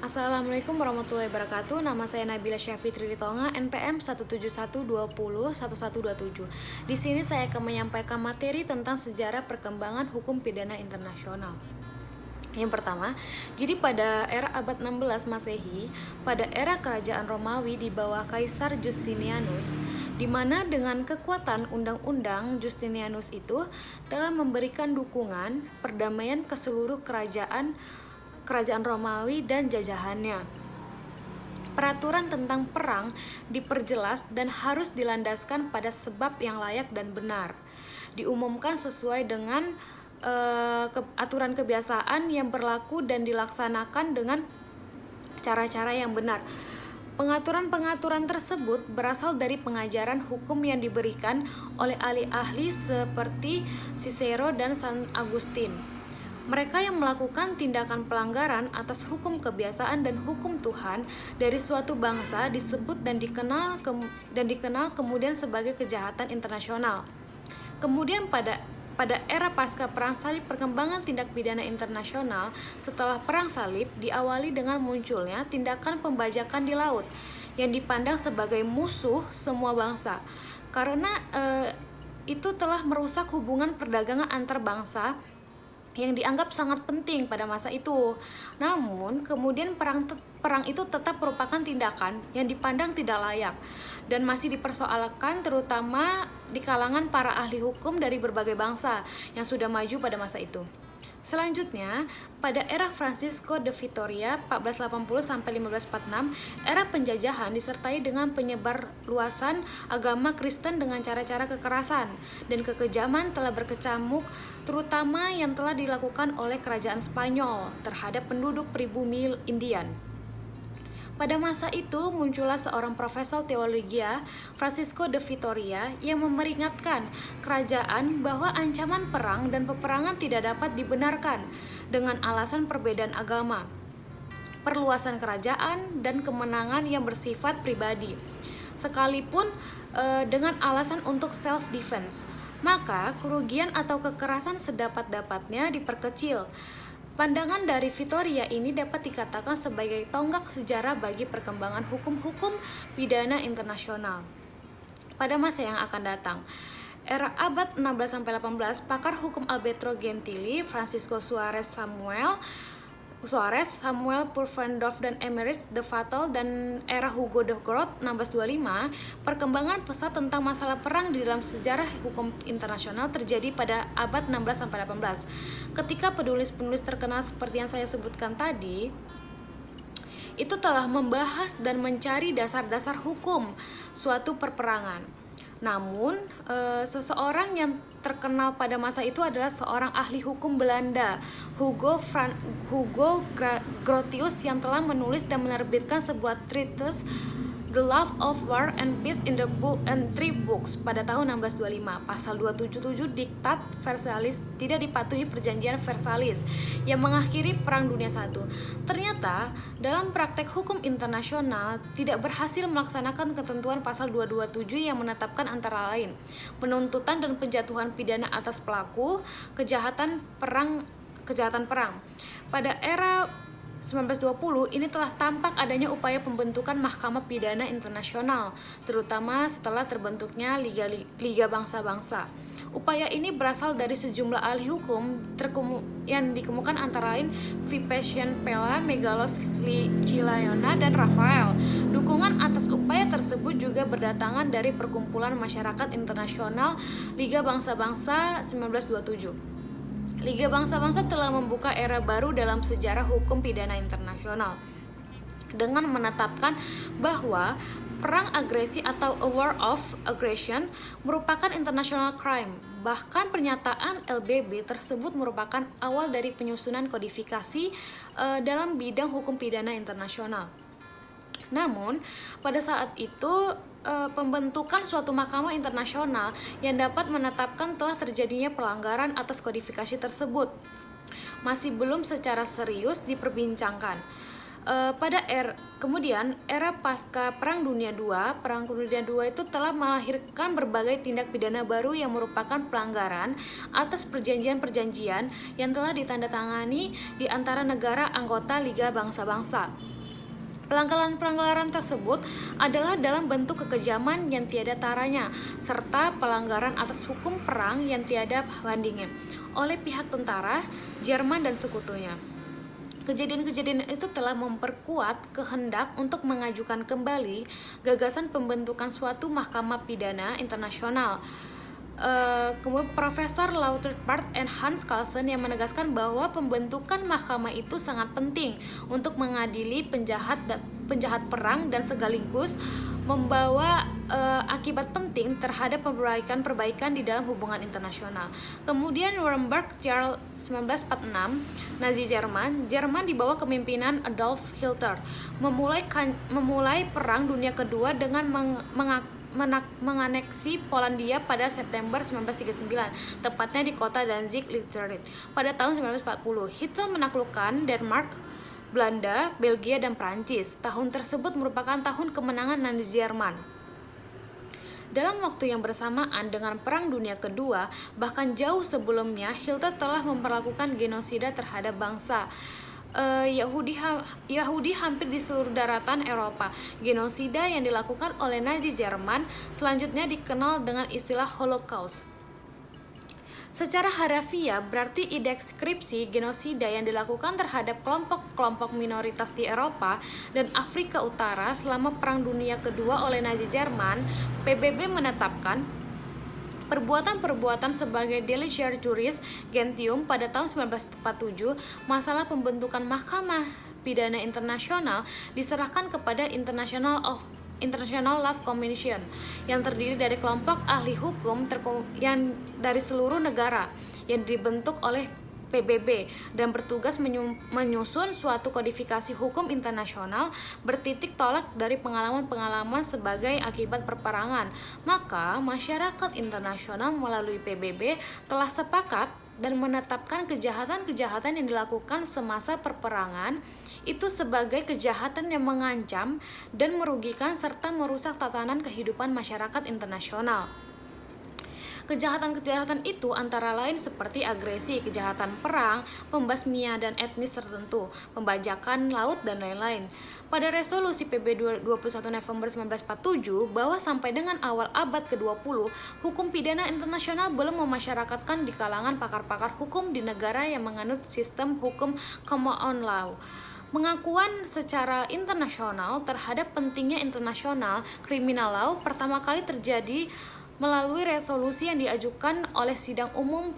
Assalamualaikum warahmatullahi wabarakatuh. Nama saya Nabila Syafitri Ritonga, NPM 171201127. Di sini saya akan menyampaikan materi tentang sejarah perkembangan hukum pidana internasional. Yang pertama, jadi pada era abad 16 Masehi, pada era kerajaan Romawi di bawah Kaisar Justinianus, di mana dengan kekuatan undang-undang Justinianus itu telah memberikan dukungan perdamaian ke seluruh kerajaan Romawi dan jajahannya. Peraturan tentang perang diperjelas dan harus dilandaskan pada sebab yang layak dan benar. Diumumkan sesuai dengan aturan kebiasaan yang berlaku dan dilaksanakan dengan cara-cara yang benar. Pengaturan-pengaturan tersebut berasal dari pengajaran hukum yang diberikan oleh ahli-ahli seperti Cicero dan San Agustin. Mereka yang melakukan tindakan pelanggaran atas hukum kebiasaan dan hukum Tuhan dari suatu bangsa disebut dan dikenal kemudian sebagai kejahatan internasional. Kemudian pada era pasca Perang Salib, perkembangan tindak pidana internasional setelah Perang Salib diawali dengan munculnya tindakan pembajakan di laut yang dipandang sebagai musuh semua bangsa karena itu telah merusak hubungan perdagangan antar bangsa yang dianggap sangat penting pada masa itu. Namun, kemudian perang itu tetap merupakan tindakan yang dipandang tidak layak dan masih dipersoalkan terutama di kalangan para ahli hukum dari berbagai bangsa yang sudah maju pada masa itu. Selanjutnya, pada era Francisco de Vitoria 1480 sampai 1546, era penjajahan disertai dengan penyebar luasan agama Kristen dengan cara-cara kekerasan dan kekejaman telah berkecamuk, terutama yang telah dilakukan oleh kerajaan Spanyol terhadap penduduk pribumi Indian. Pada masa itu muncullah seorang profesor teologi, Francisco de Vitoria, yang memperingatkan kerajaan bahwa ancaman perang dan peperangan tidak dapat dibenarkan dengan alasan perbedaan agama, perluasan kerajaan, dan kemenangan yang bersifat pribadi, sekalipun dengan alasan untuk self-defense. Maka kerugian atau kekerasan sedapat-dapatnya diperkecil. Pandangan dari Vitoria ini dapat dikatakan sebagai tonggak sejarah bagi perkembangan hukum-hukum pidana internasional pada masa yang akan datang. Era abad 16-18, pakar hukum Alberto Gentili, Francisco Suarez Samuel Pufendorf dan Emmerich de Vattel, dan era Hugo de Groot 1625, perkembangan pesat tentang masalah perang di dalam sejarah hukum internasional terjadi pada abad 16-18. Ketika penulis-penulis terkenal seperti yang saya sebutkan tadi, itu telah membahas dan mencari dasar-dasar hukum suatu perperangan. Namun, seseorang yang terkenal pada masa itu adalah seorang ahli hukum Belanda, Hugo Grotius, yang telah menulis dan menerbitkan sebuah treatise, The Love of War and Peace in the Book and Three Books pada tahun 1625. Pasal 277 Diktat Versailles tidak dipatuhi perjanjian Versailles yang mengakhiri Perang Dunia I. Ternyata dalam praktek hukum internasional tidak berhasil melaksanakan ketentuan pasal 227 yang menetapkan antara lain penuntutan dan penjatuhan pidana atas pelaku kejahatan perang. Pada era 1920 ini telah tampak adanya upaya pembentukan Mahkamah Pidana Internasional, terutama setelah terbentuknya Liga Bangsa-Bangsa. Upaya ini berasal dari sejumlah ahli hukum yang dikemukakan antara lain Vipascian Pella, Megalos Cilayona, dan Rafael. Dukungan atas upaya tersebut juga berdatangan dari Perkumpulan Masyarakat Internasional Liga Bangsa-Bangsa 1927. Liga Bangsa-Bangsa telah membuka era baru dalam sejarah hukum pidana internasional dengan menetapkan bahwa perang agresi atau a war of aggression merupakan international crime. Bahkan pernyataan LBB tersebut merupakan awal dari penyusunan kodifikasi dalam bidang hukum pidana internasional. Namun, pada saat itu pembentukan suatu mahkamah internasional yang dapat menetapkan telah terjadinya pelanggaran atas kodifikasi tersebut masih belum secara serius diperbincangkan. Kemudian era pasca Perang Dunia II itu telah melahirkan berbagai tindak pidana baru yang merupakan pelanggaran atas perjanjian-perjanjian yang telah ditandatangani di antara negara anggota Liga Bangsa-Bangsa. Pelanggaran-pelanggaran tersebut adalah dalam bentuk kekejaman yang tiada taranya, serta pelanggaran atas hukum perang yang tiada bandingnya oleh pihak tentara, Jerman dan sekutunya. Kejadian-kejadian itu telah memperkuat kehendak untuk mengajukan kembali gagasan pembentukan suatu mahkamah pidana internasional. Kemudian Profesor Lauterbach and Hans Kelsen yang menegaskan bahwa pembentukan mahkamah itu sangat penting untuk mengadili penjahat perang dan sekaligus membawa akibat penting terhadap perbaikan di dalam hubungan internasional. Kemudian Nuremberg Trial 1946, Nazi Jerman di bawah kepemimpinan Adolf Hitler memulai Perang Dunia Kedua dengan menganeksi Polandia pada September 1939, tepatnya di kota Danzig, Literature. Pada tahun 1940, Hitler menaklukkan Denmark, Belanda, Belgia, dan Prancis. Tahun tersebut merupakan tahun kemenangan Nazi Jerman. Dalam waktu yang bersamaan dengan Perang Dunia Kedua, bahkan jauh sebelumnya, Hitler telah memperlakukan genosida terhadap bangsa Yahudi hampir di seluruh daratan Eropa. Genosida yang dilakukan oleh Nazi Jerman selanjutnya dikenal dengan istilah Holocaust. Secara harafiah berarti deskripsi genosida yang dilakukan terhadap kelompok-kelompok minoritas di Eropa dan Afrika Utara selama Perang Dunia Kedua oleh Nazi Jerman. PBB menetapkan perbuatan-perbuatan sebagai Delitzscher Juris Gentium pada tahun 1947. Masalah pembentukan Mahkamah Pidana Internasional diserahkan kepada International Law Commission yang terdiri dari kelompok ahli hukum yang dari seluruh negara yang dibentuk oleh PBB dan bertugas menyusun suatu kodifikasi hukum internasional bertitik tolak dari pengalaman-pengalaman sebagai akibat perperangan. Maka masyarakat internasional melalui PBB telah sepakat dan menetapkan kejahatan-kejahatan yang dilakukan semasa perperangan itu sebagai kejahatan yang mengancam dan merugikan serta merusak tatanan kehidupan masyarakat internasional. Kejahatan-kejahatan itu antara lain seperti agresi, kejahatan perang, pembasmian dan etnis tertentu, pembajakan laut, dan lain-lain. Pada resolusi PBB 21 November 1947 bahwa sampai dengan awal abad ke-20, hukum pidana internasional belum memasyarakatkan di kalangan pakar-pakar hukum di negara yang menganut sistem hukum common law. Pengakuan secara internasional terhadap pentingnya internasional criminal law pertama kali terjadi melalui resolusi yang diajukan oleh Sidang Umum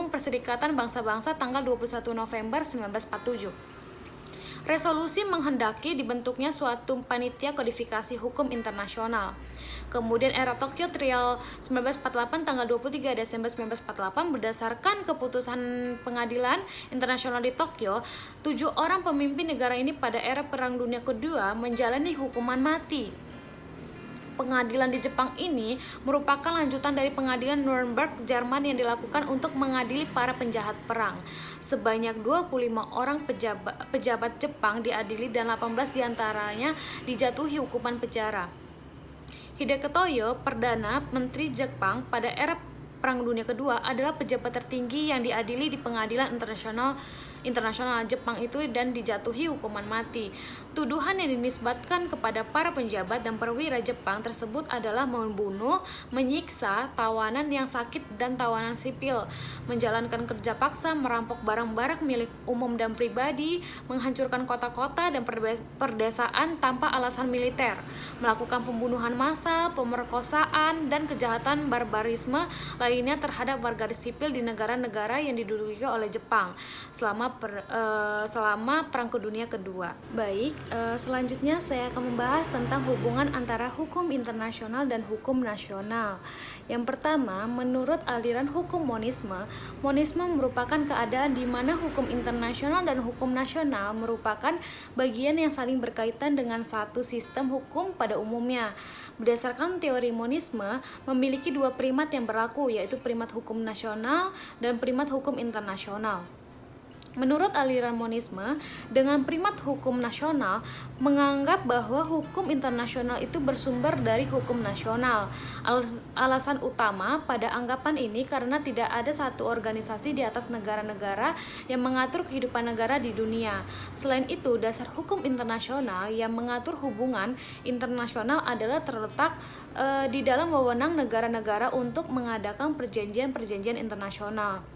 Perserikatan Bangsa-Bangsa tanggal 21 November 1947. Resolusi menghendaki dibentuknya suatu panitia kodifikasi hukum internasional. Kemudian era Tokyo Trial 1948 tanggal 23 Desember 1948 berdasarkan keputusan Pengadilan Internasional di Tokyo, 7 orang pemimpin negara ini pada era Perang Dunia Kedua menjalani hukuman mati. Pengadilan di Jepang ini merupakan lanjutan dari pengadilan Nuremberg, Jerman yang dilakukan untuk mengadili para penjahat perang. Sebanyak 25 orang pejabat Jepang diadili dan 18 diantaranya dijatuhi hukuman penjara. Hideki Toyo, Perdana Menteri Jepang pada era Perang Dunia Kedua, adalah pejabat tertinggi yang diadili di pengadilan internasional Jepang itu dan dijatuhi hukuman mati. Tuduhan yang dinisbatkan kepada para penjabat dan perwira Jepang tersebut adalah membunuh, menyiksa tawanan yang sakit dan tawanan sipil, menjalankan kerja paksa, merampok barang-barang milik umum dan pribadi, menghancurkan kota-kota dan perdesaan tanpa alasan militer, melakukan pembunuhan massal, pemerkosaan, dan kejahatan barbarisme lainnya terhadap warga sipil di negara-negara yang diduduki oleh Jepang selama Perang Dunia Kedua. Baik, selanjutnya saya akan membahas tentang hubungan antara hukum internasional dan hukum nasional. Yang pertama, menurut aliran hukum monisme merupakan keadaan di mana hukum internasional dan hukum nasional merupakan bagian yang saling berkaitan dengan satu sistem hukum pada umumnya. Berdasarkan teori monisme, memiliki dua primat yang berlaku, yaitu primat hukum nasional dan primat hukum internasional. Menurut aliran monisme, dengan primat hukum nasional menganggap bahwa hukum internasional itu bersumber dari hukum nasional. Alasan utama pada anggapan ini karena tidak ada satu organisasi di atas negara-negara yang mengatur kehidupan negara di dunia. Selain itu, dasar hukum internasional yang mengatur hubungan internasional adalah terletak di dalam wewenang negara-negara untuk mengadakan perjanjian-perjanjian internasional.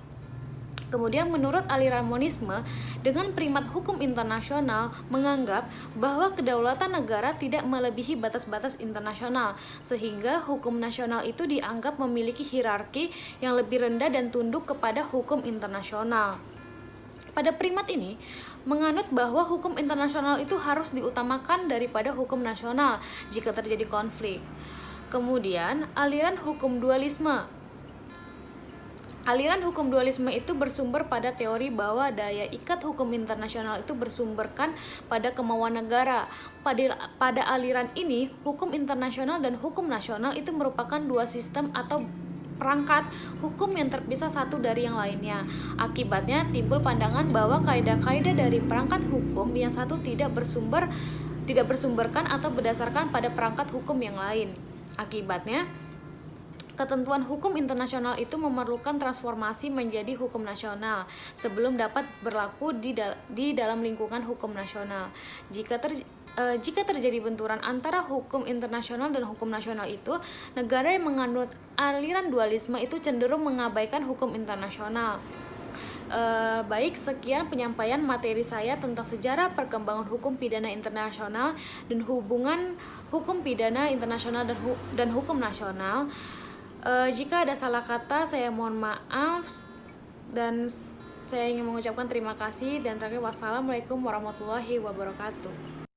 Kemudian menurut aliran monisme, dengan primat hukum internasional menganggap bahwa kedaulatan negara tidak melebihi batas-batas internasional, sehingga hukum nasional itu dianggap memiliki hierarki yang lebih rendah dan tunduk kepada hukum internasional. Pada primat ini, menganut bahwa hukum internasional itu harus diutamakan daripada hukum nasional jika terjadi konflik. Kemudian, aliran hukum dualisme. Aliran hukum dualisme itu bersumber pada teori bahwa daya ikat hukum internasional itu bersumberkan pada kemauan negara. Pada aliran ini, hukum internasional dan hukum nasional itu merupakan dua sistem atau perangkat hukum yang terpisah satu dari yang lainnya. Akibatnya timbul pandangan bahwa kaidah-kaidah dari perangkat hukum yang satu tidak bersumberkan atau berdasarkan pada perangkat hukum yang lain. Akibatnya ketentuan hukum internasional itu memerlukan transformasi menjadi hukum nasional sebelum dapat berlaku di dalam lingkungan hukum nasional. Jika terjadi benturan antara hukum internasional dan hukum nasional itu, negara yang menganut aliran dualisme itu cenderung mengabaikan hukum internasional. Baik, sekian penyampaian materi saya tentang sejarah perkembangan hukum pidana internasional dan hubungan hukum pidana internasional dan hukum nasional. Jika ada salah kata, saya mohon maaf dan saya ingin mengucapkan terima kasih dan terakhir wassalamualaikum warahmatullahi wabarakatuh.